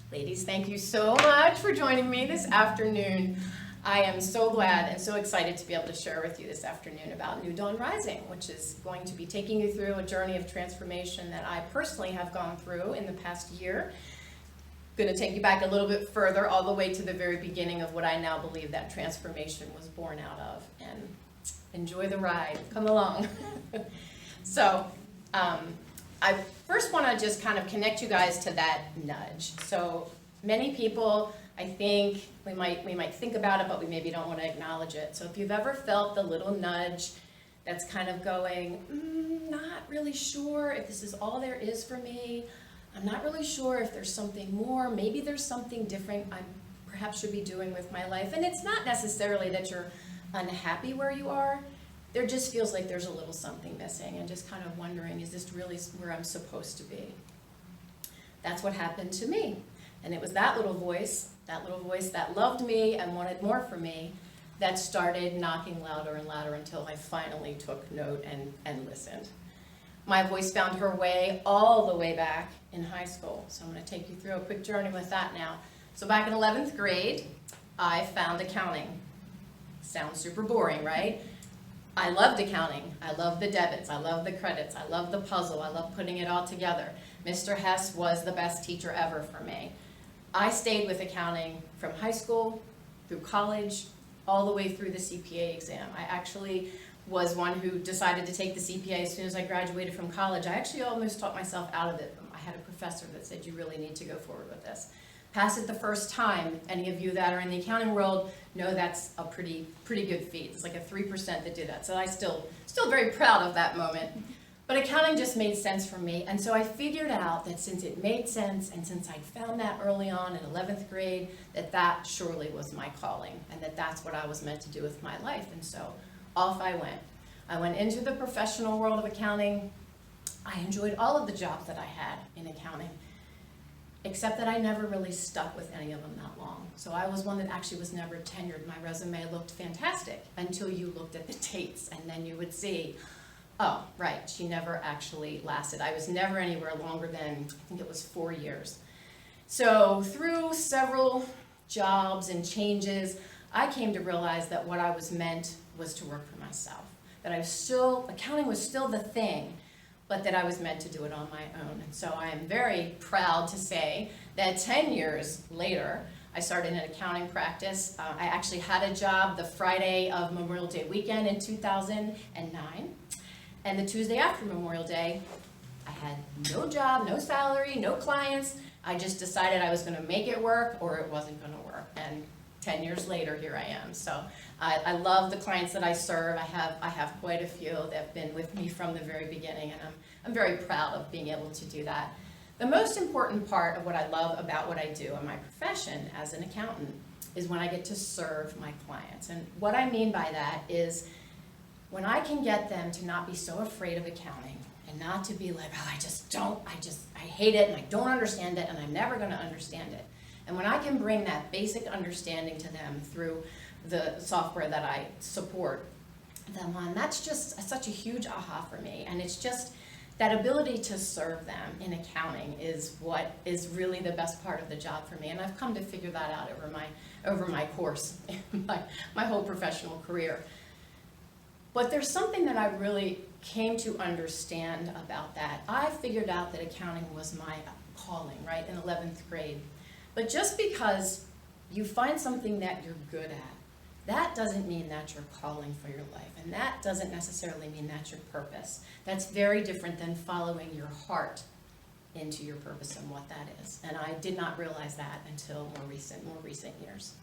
Ladies, thank you so much for joining me this afternoon. I am so glad and so excited to be able to share with you this afternoon about New Dawn Rising, which is going to be taking you through a journey of transformation that I personally have gone through in the past year. Going to take you back a little bit further, all the way to the very beginning of what I now believe that transformation was born out of. And enjoy the ride. Come along. So, I first want to just kind of connect you guys to that nudge. So many people, I think, we might think about it, but we maybe don't want to acknowledge it. So if you've ever felt the little nudge that's kind of going, not really sure if this is all there is for me. I'm not really sure if there's something more. Maybe there's something different I perhaps should be doing with my life. And it's not necessarily that you're unhappy where you are. There just feels like there's a little something missing, and just kind of wondering, is this really where I'm supposed to be? That's what happened to me. And it was that little voice that loved me and wanted more for me, that started knocking louder and louder until I finally took note and listened. My voice found her way all the way back in high school. So I'm going to take you through a quick journey with that now. So back in 11th grade, I found accounting. Sounds super boring, right? I loved accounting. I loved the debits. I loved the credits. I loved the puzzle. I loved putting it all together. Mr. Hess was the best teacher ever for me. I stayed with accounting from high school through college, all the way through the CPA exam. I actually was one who decided to take the CPA as soon as I graduated from college. I actually almost talked myself out of it. I had a professor that said, you really need to go forward with this. Pass it the first time. Any of you that are in the accounting world know that's a pretty good feat. It's like a 3% that did that. So I still very proud of that moment. But accounting just made sense for me. And so I figured out that since it made sense, and since I'd found that early on in 11th grade, that surely was my calling, and that's what I was meant to do with my life. And so off I went. I went into the professional world of accounting. I enjoyed all of the jobs that I had in accounting, except that I never really stuck with any of them that long. So I was one that actually was never tenured. My resume looked fantastic until you looked at the dates, and then you would see, oh, right, she never actually lasted. I was never anywhere longer than, I think it was 4 years. So through several jobs and changes, I came to realize that what I was meant was to work for myself. That accounting was still the thing, but that I was meant to do it on my own. And so I am very proud to say that 10 years later, I started an accounting practice. I actually had a job the Friday of Memorial Day weekend in 2009. And the Tuesday after Memorial Day, I had no job, no salary, no clients. I just decided I was going to make it work, or it wasn't going to work. And 10 years later, here I am. So I love the clients that I serve. I have quite a few that have been with me from the very beginning, and I'm very proud of being able to do that. The most important part of what I love about what I do in my profession as an accountant is when I get to serve my clients. And what I mean by that is when I can get them to not be so afraid of accounting, and not to be like, oh, I hate it, and I don't understand it, and I'm never going to understand it. And when I can bring that basic understanding to them through the software that I support them on, that's just such a huge aha for me. And it's just that ability to serve them in accounting is what is really the best part of the job for me. And I've come to figure that out over my course, my whole professional career. But there's something that I really came to understand about that. I figured out that accounting was my calling, right, in 11th grade. But just because you find something that you're good at, that doesn't mean that's your calling for your life. And that doesn't necessarily mean that's your purpose. That's very different than following your heart into your purpose and what that is. And I did not realize that until more recent years.